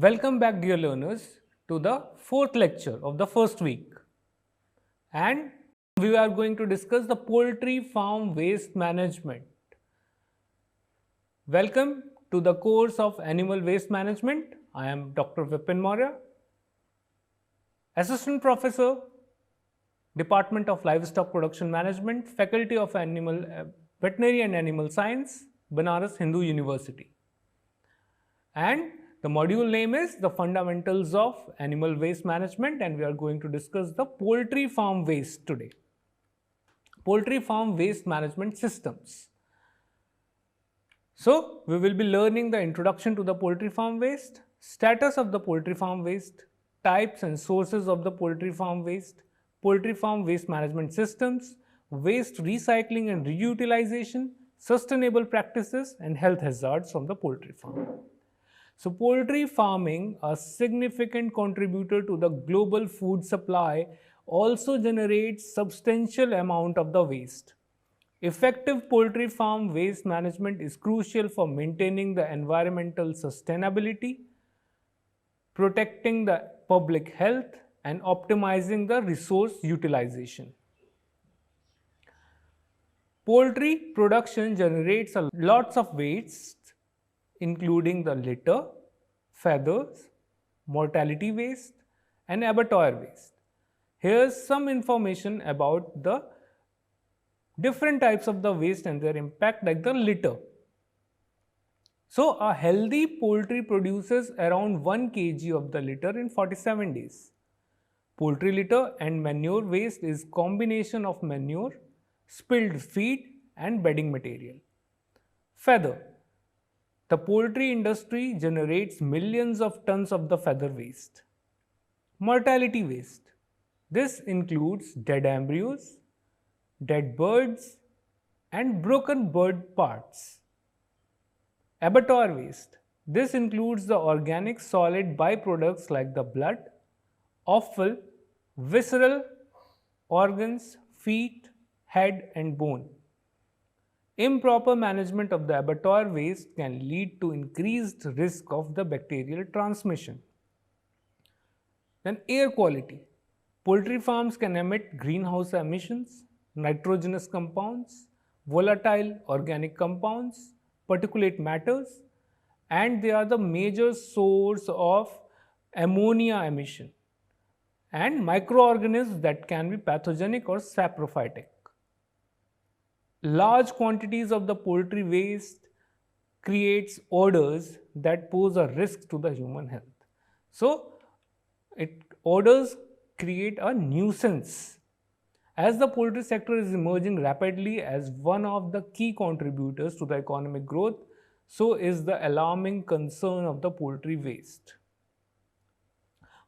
Welcome back, dear learners, to the fourth lecture of the first week. And we are going to discuss the poultry farm waste management. Welcome to the course of Animal Waste Management. I am Dr. Vipin Maurya, Assistant Professor, Department of Livestock Production Management, Faculty of Veterinary and Animal Science, Banaras Hindu University. And the module name is the Fundamentals of Animal Waste Management, and we are going to discuss the poultry farm waste today. Poultry farm waste management systems. So, we will be learning the introduction to the poultry farm waste, status of the poultry farm waste, types and sources of the poultry farm waste management systems, waste recycling and reutilization, sustainable practices, and health hazards from the poultry farm. So, poultry farming, a significant contributor to the global food supply, also generates substantial amount of the waste. Effective poultry farm waste management is crucial for maintaining the environmental sustainability, protecting the public health, and optimizing the resource utilization. Poultry production generates lots of waste, including the litter, feathers, mortality waste, and abattoir waste. Here's some information about the different types of the waste and their impact, like the litter. So, a healthy poultry produces around 1 kg of the litter in 47 days. Poultry litter and manure waste is combination of manure, spilled feed, and bedding material. Feather. The poultry industry generates millions of tons of the feather waste. Mortality waste. This includes dead embryos, dead birds, and broken bird parts. Abattoir waste. This includes the organic solid byproducts like the blood, offal, visceral organs, feet, head, and bone. Improper management of the abattoir waste can lead to increased risk of the bacterial transmission. Then air quality. Poultry farms can emit greenhouse emissions, nitrogenous compounds, volatile organic compounds, particulate matters, and they are the major source of ammonia emission and microorganisms that can be pathogenic or saprophytic. Large quantities of the poultry waste creates odors that pose a risk to the human health. So, odors create a nuisance. As the poultry sector is emerging rapidly as one of the key contributors to the economic growth, so is the alarming concern of the poultry waste.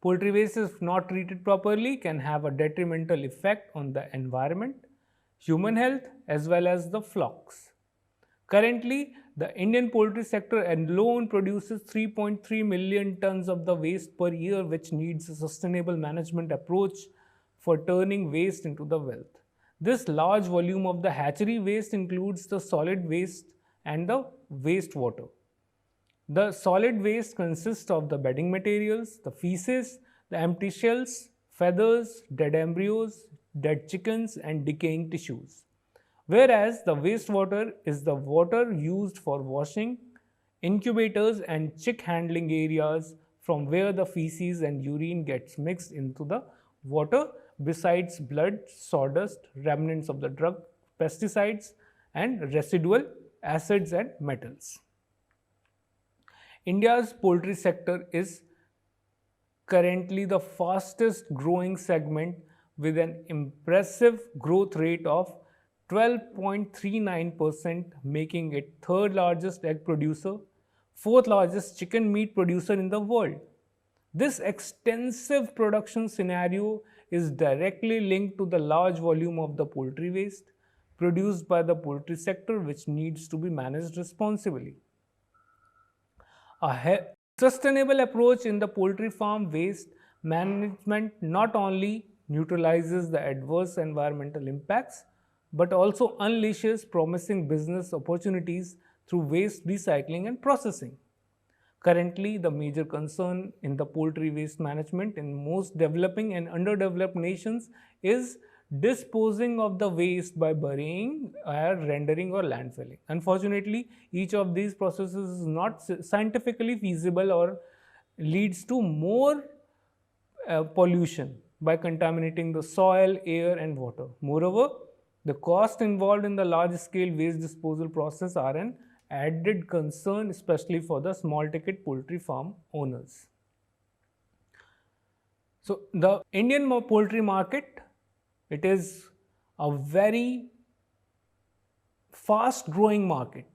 Poultry waste, if not treated properly, can have a detrimental effect on the environment, human health, as well as the flocks. Currently, the Indian poultry sector alone produces 3.3 million tons of the waste per year, which needs a sustainable management approach for turning waste into the wealth. This large volume of the hatchery waste includes the solid waste and the wastewater. The solid waste consists of the bedding materials, the feces, the empty shells, feathers, dead embryos, dead chickens, and decaying tissues. Whereas the wastewater is the water used for washing, incubators, and chick handling areas from where the feces and urine gets mixed into the water, besides blood, sawdust, remnants of the drug, pesticides, and residual acids and metals. India's poultry sector is currently the fastest growing segment with an impressive growth rate of 12.39%, making it third largest egg producer, fourth largest chicken meat producer in the world. This extensive production scenario is directly linked to the large volume of the poultry waste produced by the poultry sector, which needs to be managed responsibly. A sustainable approach in the poultry farm waste management not only neutralizes the adverse environmental impacts, but also unleashes promising business opportunities through waste recycling and processing. Currently, the major concern in the poultry waste management in most developing and underdeveloped nations is disposing of the waste by burying or rendering or landfilling. Unfortunately, each of these processes is not scientifically feasible or leads to more pollution by contaminating the soil, air, and water. Moreover, the cost involved in the large scale waste disposal process are an added concern, especially for the small ticket poultry farm owners. So, the Indian poultry market, it is a very fast growing market.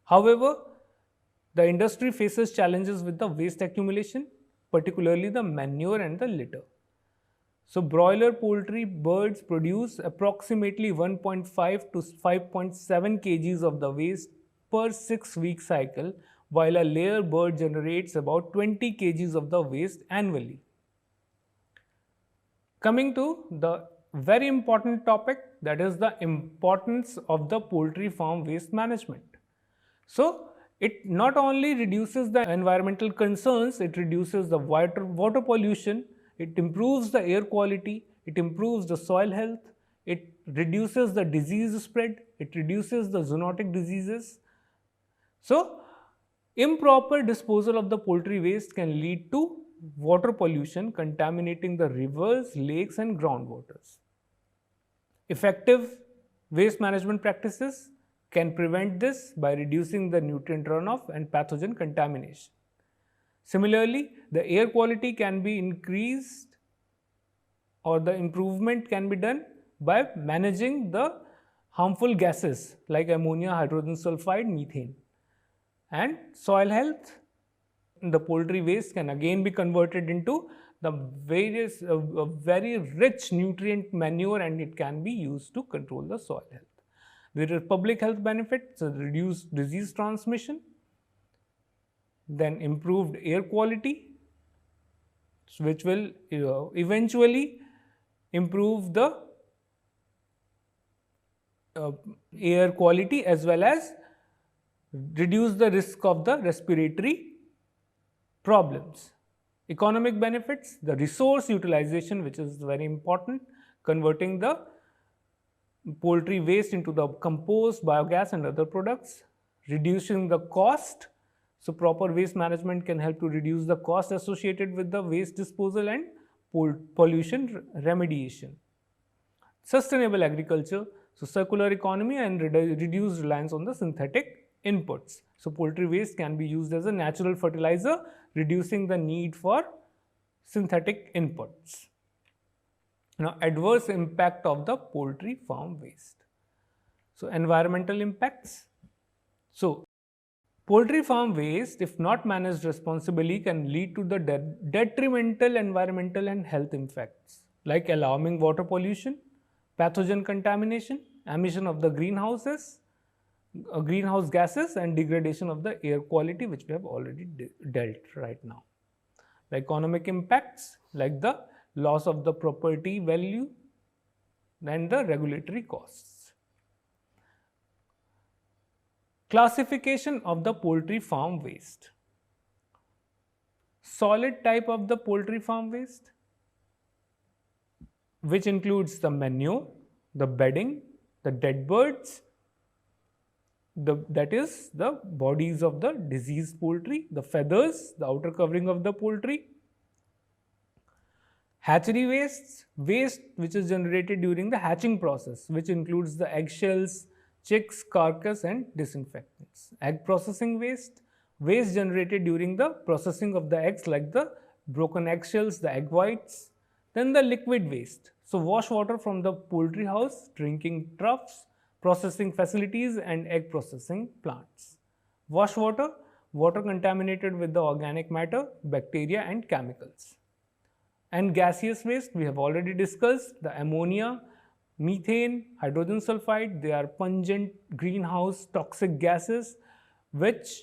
However, the industry faces challenges with the waste accumulation, particularly the manure and the litter. So, broiler poultry birds produce approximately 1.5 to 5.7 kgs of the waste per 6-week cycle, while a layer bird generates about 20 kgs of the waste annually. Coming to the very important topic, that is the importance of the poultry farm waste management. So, it not only reduces the environmental concerns, it reduces the water pollution, it improves the air quality, it improves the soil health, it reduces the disease spread, it reduces the zoonotic diseases. So, improper disposal of the poultry waste can lead to water pollution, contaminating the rivers, lakes, and groundwaters. Effective waste management practices can prevent this by reducing the nutrient runoff and pathogen contamination. Similarly, the air quality can be increased or the improvement can be done by managing the harmful gases like ammonia, hydrogen sulfide, methane. And soil health, the poultry waste can again be converted into the various very rich nutrient manure, and it can be used to control the soil health. There are public health benefits, reduced disease transmission, then improved air quality, which will eventually improve the air quality as well as reduce the risk of the respiratory problems. Economic benefits, the resource utilization, which is very important, converting the poultry waste into the compost, biogas, and other products, reducing the cost. So, proper waste management can help to reduce the cost associated with the waste disposal and pollution remediation. Sustainable agriculture, so circular economy and reduced reliance on the synthetic inputs. So, poultry waste can be used as a natural fertilizer, reducing the need for synthetic inputs. Now, adverse impact of the poultry farm waste. So, environmental impacts. So, poultry farm waste, if not managed responsibly, can lead to the detrimental environmental and health effects like alarming water pollution, pathogen contamination, emission of the greenhouse gases, and degradation of the air quality, which we have already dealt right now. The economic impacts like the loss of the property value and the regulatory costs. Classification of the poultry farm waste. Solid type of the poultry farm waste, which includes the manure, the bedding, the dead birds, that is the bodies of the diseased poultry, the feathers, the outer covering of the poultry. Hatchery waste which is generated during the hatching process, which includes the eggshells, chicks, carcass, and disinfectants. Egg processing waste generated during the processing of the eggs like the broken eggshells, the egg whites. Then the liquid waste, so wash water from the poultry house, drinking troughs, processing facilities, and egg processing plants. Wash water contaminated with the organic matter, bacteria, and chemicals. And gaseous waste, we have already discussed the ammonia, methane, hydrogen sulfide. They are pungent greenhouse toxic gases which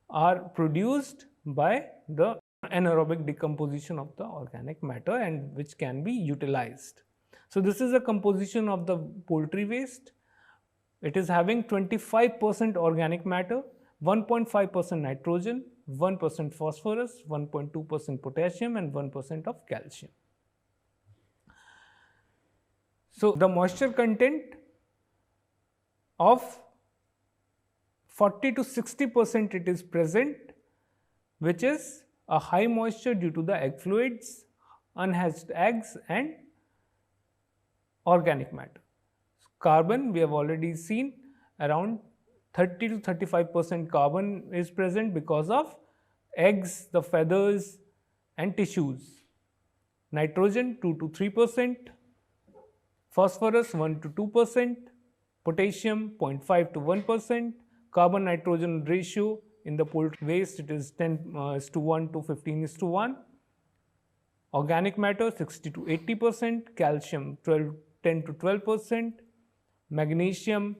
are produced by the anaerobic decomposition of the organic matter and which can be utilized. So, this is a composition of the poultry waste. It is having 25% organic matter, 1.5% nitrogen, 1% phosphorus, 1.2% potassium and 1% of calcium. So the moisture content of 40 to 60% it is present, which is a high moisture due to the egg fluids, unhatched eggs and organic matter. Carbon, we have already seen, around 30 to 35% carbon is present because of eggs, the feathers and tissues. Nitrogen 2 to 3%, phosphorus 1 to 2%, potassium 0.5 to 1%, carbon nitrogen ratio in the poultry waste it is 10:1 to 15:1, organic matter 60 to 80%, calcium 10 to 12%, magnesium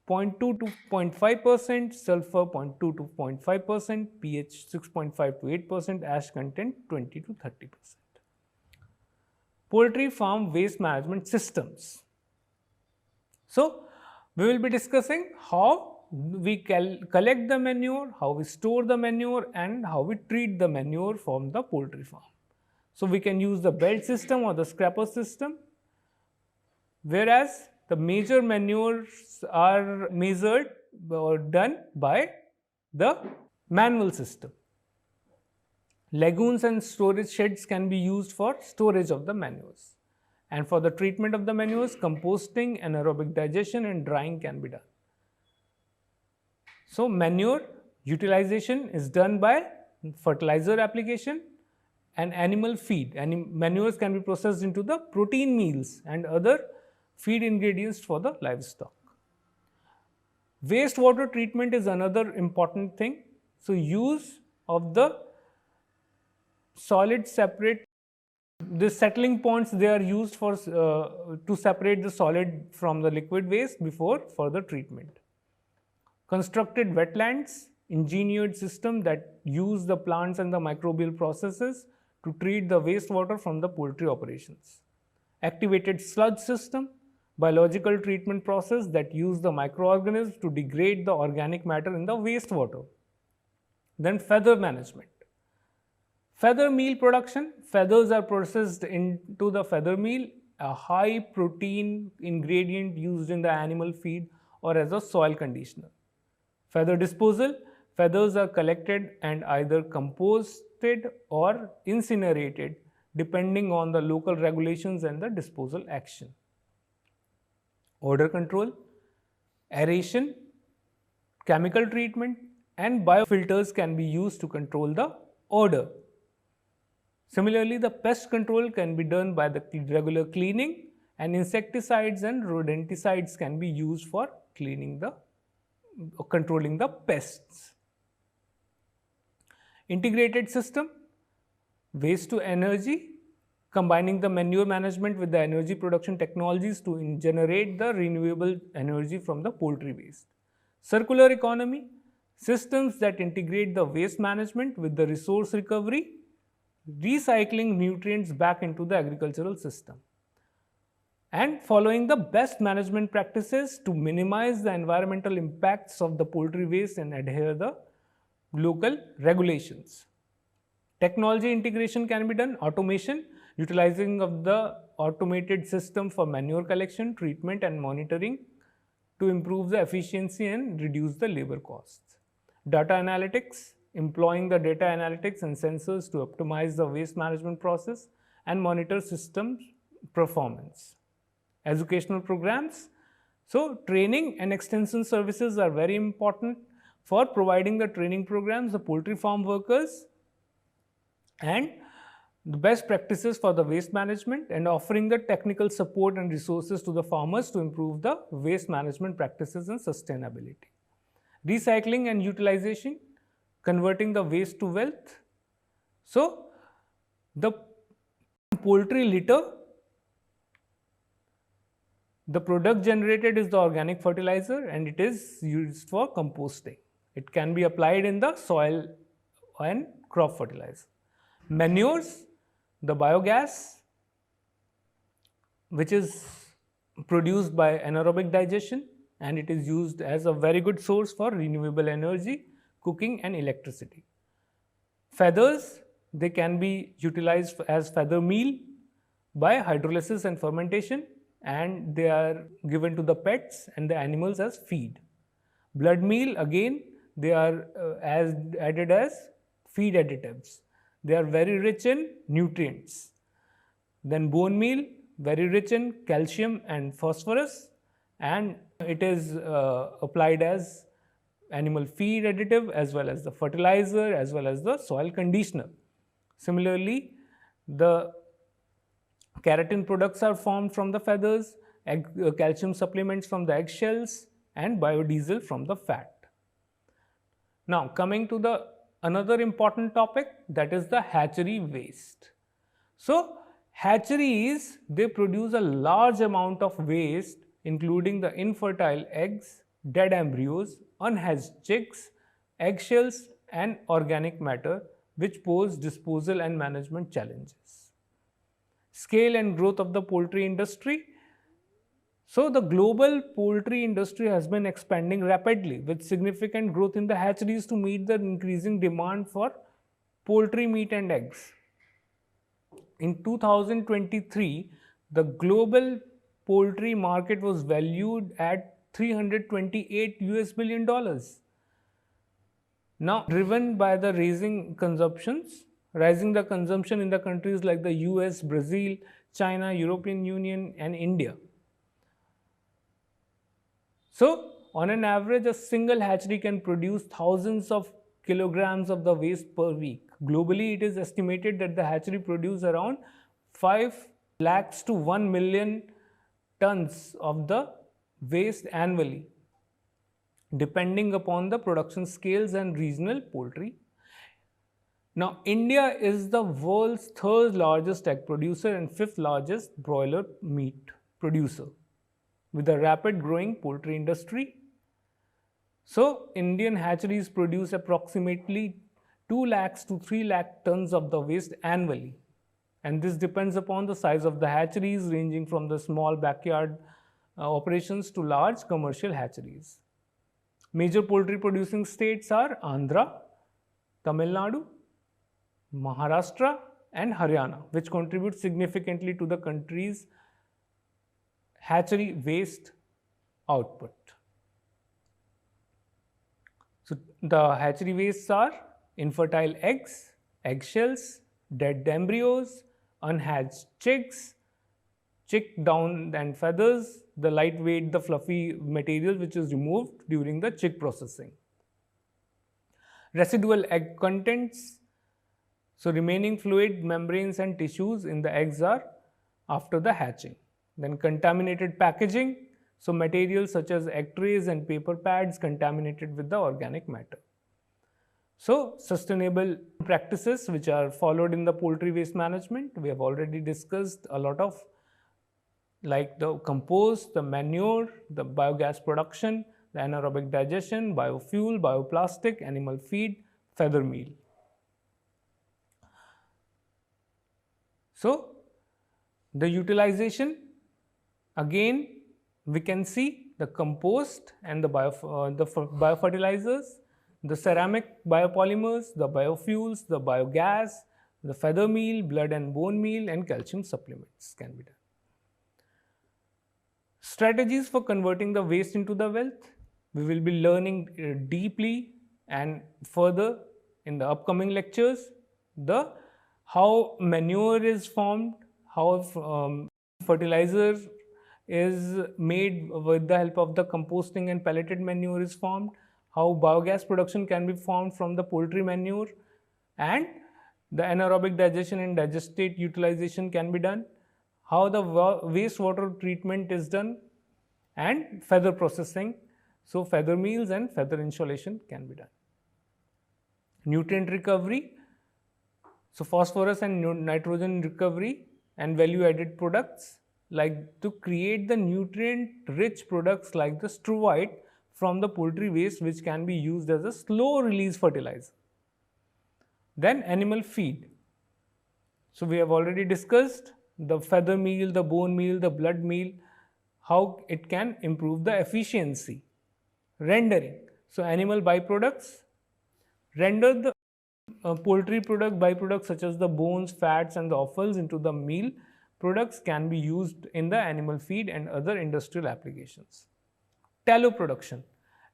0.2 to 0.5%, sulfur 0.2 to 0.5%, pH 6.5 to 8%, ash content 20 to 30%. Poultry farm waste management systems. So, we will be discussing how we collect the manure, how we store the manure and how we treat the manure from the poultry farm. So, we can use the belt system or the scrapper system, whereas the major manures are measured or done by the manual system. Lagoons and storage sheds can be used for storage of the manures. And for the treatment of the manures, composting, anaerobic digestion and drying can be done. So, manure utilization is done by fertilizer application and animal feed. Manures can be processed into the protein meals and other feed ingredients for the livestock. Wastewater treatment is another important thing. So, use of the solid separate, the settling ponds they are used for to separate the solid from the liquid waste before further treatment. Constructed wetlands, engineered system that use the plants and the microbial processes to treat the wastewater from the poultry operations. Activated sludge system, biological treatment process that use the microorganisms to degrade the organic matter in the wastewater. Then feather management. Feather meal production, feathers are processed into the feather meal, a high protein ingredient used in the animal feed or as a soil conditioner. Feather disposal, feathers are collected and either composted or incinerated depending on the local regulations and the disposal action. Odor control, aeration, chemical treatment and biofilters can be used to control the odor. Similarly, the pest control can be done by the regular cleaning and insecticides and rodenticides can be used for controlling the pests. Integrated system, waste to energy, combining the manure management with the energy production technologies to generate the renewable energy from the poultry waste. Circular economy, systems that integrate the waste management with the resource recovery, recycling nutrients back into the agricultural system, and following the best management practices to minimize the environmental impacts of the poultry waste and adhere the local regulations. Technology integration can be done, automation, utilizing of the automated system for manure collection, treatment and monitoring to improve the efficiency and reduce the labor costs. Data analytics, employing the data analytics and sensors to optimize the waste management process and monitor system performance. Educational programs. So, training and extension services are very important for providing the training programs, the poultry farm workers and the best practices for the waste management and offering the technical support and resources to the farmers to improve the waste management practices and sustainability. Recycling and utilization, converting the waste to wealth. So, the poultry litter, the product generated is the organic fertilizer and it is used for composting. It can be applied in the soil and crop fertilizer. Manures, the biogas, which is produced by anaerobic digestion and it is used as a very good source for renewable energy. cooking and electricity. Feathers, they can be utilized as feather meal by hydrolysis and fermentation, and they are given to the pets and the animals as feed. Blood meal, again, they are as added as feed additives. They are very rich in nutrients. Then bone meal, very rich in calcium and phosphorus, and it is applied as animal feed additive as well as the fertilizer as well as the soil conditioner. Similarly, the keratin products are formed from the feathers, calcium supplements from the eggshells, and biodiesel from the fat. Now, coming to the another important topic, that is the hatchery waste. So, hatcheries, they produce a large amount of waste, including the infertile eggs, dead embryos, unhatched chicks, eggshells, and organic matter, which pose disposal and management challenges. Scale and growth of the poultry industry. So, the global poultry industry has been expanding rapidly with significant growth in the hatcheries to meet the increasing demand for poultry meat and eggs. In 2023, the global poultry market was valued at 328 US billion dollars. Now, driven by the rising the consumption in the countries like the US, Brazil, China, European Union, and India. So, on an average, a single hatchery can produce thousands of kilograms of the waste per week. Globally, it is estimated that the hatchery produces around 5 lakhs to 1 million tons of the waste annually, depending upon the production scales and regional poultry. Now, India is the world's third largest egg producer and fifth largest broiler meat producer, with a rapid growing poultry industry. So, Indian hatcheries produce approximately 2 lakhs to 3 lakh tons of the waste annually. And this depends upon the size of the hatcheries, ranging from the small backyard operations to large commercial hatcheries. Major poultry producing states are Andhra, Tamil Nadu, Maharashtra, and Haryana, which contribute significantly to the country's hatchery waste output. So, the hatchery wastes are infertile eggs, eggshells, dead embryos, unhatched chicks, chick down and feathers, the lightweight, the fluffy material which is removed during the chick processing. Residual egg contents, so remaining fluid, membranes and tissues in the eggs are after the hatching. Then contaminated packaging, so materials such as egg trays and paper pads contaminated with the organic matter. So, sustainable practices which are followed in the poultry waste management, we have already discussed a lot of, like the compost, the manure, the biogas production, the anaerobic digestion, biofuel, bioplastic, animal feed, feather meal. So, the utilization, again we can see the compost and the biofertilizers, the ceramic biopolymers, the biofuels, the biogas, the feather meal, blood and bone meal, and calcium supplements can be done. Strategies for converting the waste into the wealth, we will be learning deeply and further in the upcoming lectures. How manure is formed, how fertilizer is made with the help of the composting and pelleted manure is formed, how biogas production can be formed from the poultry manure, and the anaerobic digestion and digestate utilization can be done, how the wastewater treatment is done, and feather processing, so feather meals and feather insulation can be done. Nutrient recovery, so phosphorus and nitrogen recovery and value added products, like to create the nutrient rich products like the struvite from the poultry waste, which can be used as a slow release fertilizer. Then animal feed. So, we have already discussed the feather meal, the bone meal, the blood meal, how it can improve the efficiency. Rendering. So, animal byproducts Render the poultry product byproducts such as the bones, fats, and the offals into the meal products can be used in the animal feed and other industrial applications. Tallow production.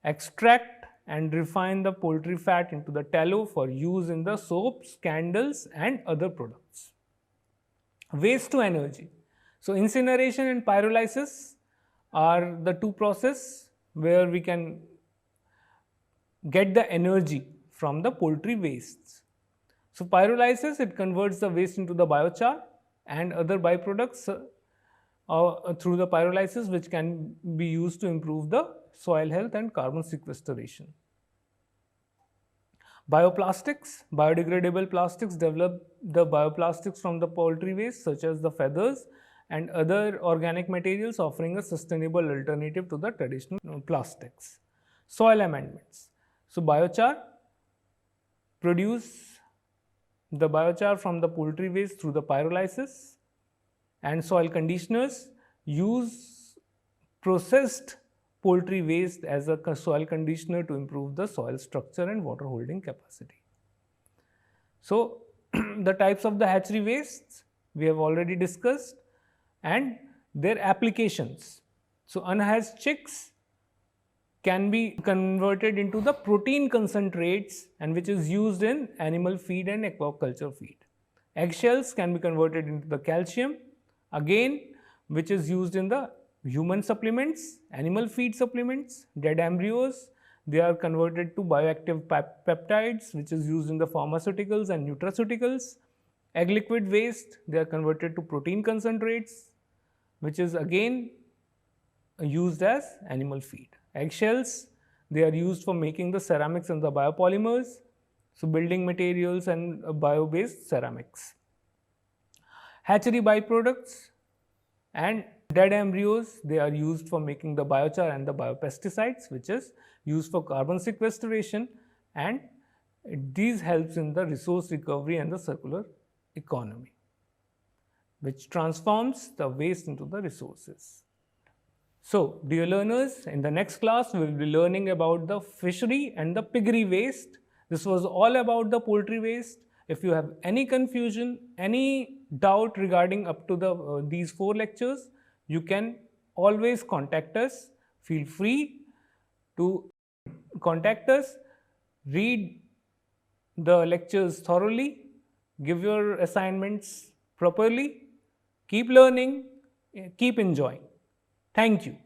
Extract and refine the poultry fat into the tallow for use in the soaps, candles, and other products. Waste to energy. So, incineration and pyrolysis are the two processes where we can get the energy from the poultry wastes. So, pyrolysis, it converts the waste into the biochar and other byproducts through the pyrolysis, which can be used to improve the soil health and carbon sequestration. Bioplastics, biodegradable plastics develop the bioplastics from the poultry waste such as the feathers and other organic materials, offering a sustainable alternative to the traditional plastics. Soil amendments. So, biochar produce the biochar from the poultry waste through the pyrolysis, and soil conditioners use processed poultry waste as a soil conditioner to improve the soil structure and water holding capacity. So, the types of the hatchery wastes we have already discussed and their applications. So, unhatched chicks can be converted into the protein concentrates and which is used in animal feed and aquaculture feed. Eggshells can be converted into the calcium, again which is used in the human supplements, animal feed supplements. Dead embryos, they are converted to bioactive peptides which is used in the pharmaceuticals and nutraceuticals. Egg liquid waste, they are converted to protein concentrates which is again used as animal feed. Eggshells, they are used for making the ceramics and the biopolymers, so building materials and bio-based ceramics. Hatchery byproducts and dead embryos, they are used for making the biochar and the biopesticides, which is used for carbon sequestration, and these helps in the resource recovery and the circular economy, which transforms the waste into the resources. So, dear learners, in the next class, we will be learning about the fishery and the piggery waste. This was all about the poultry waste. If you have any confusion, any doubt regarding up to these 4 lectures, you can always contact us. Feel free to contact us, read the lectures thoroughly, give your assignments properly, keep learning, keep enjoying. Thank you.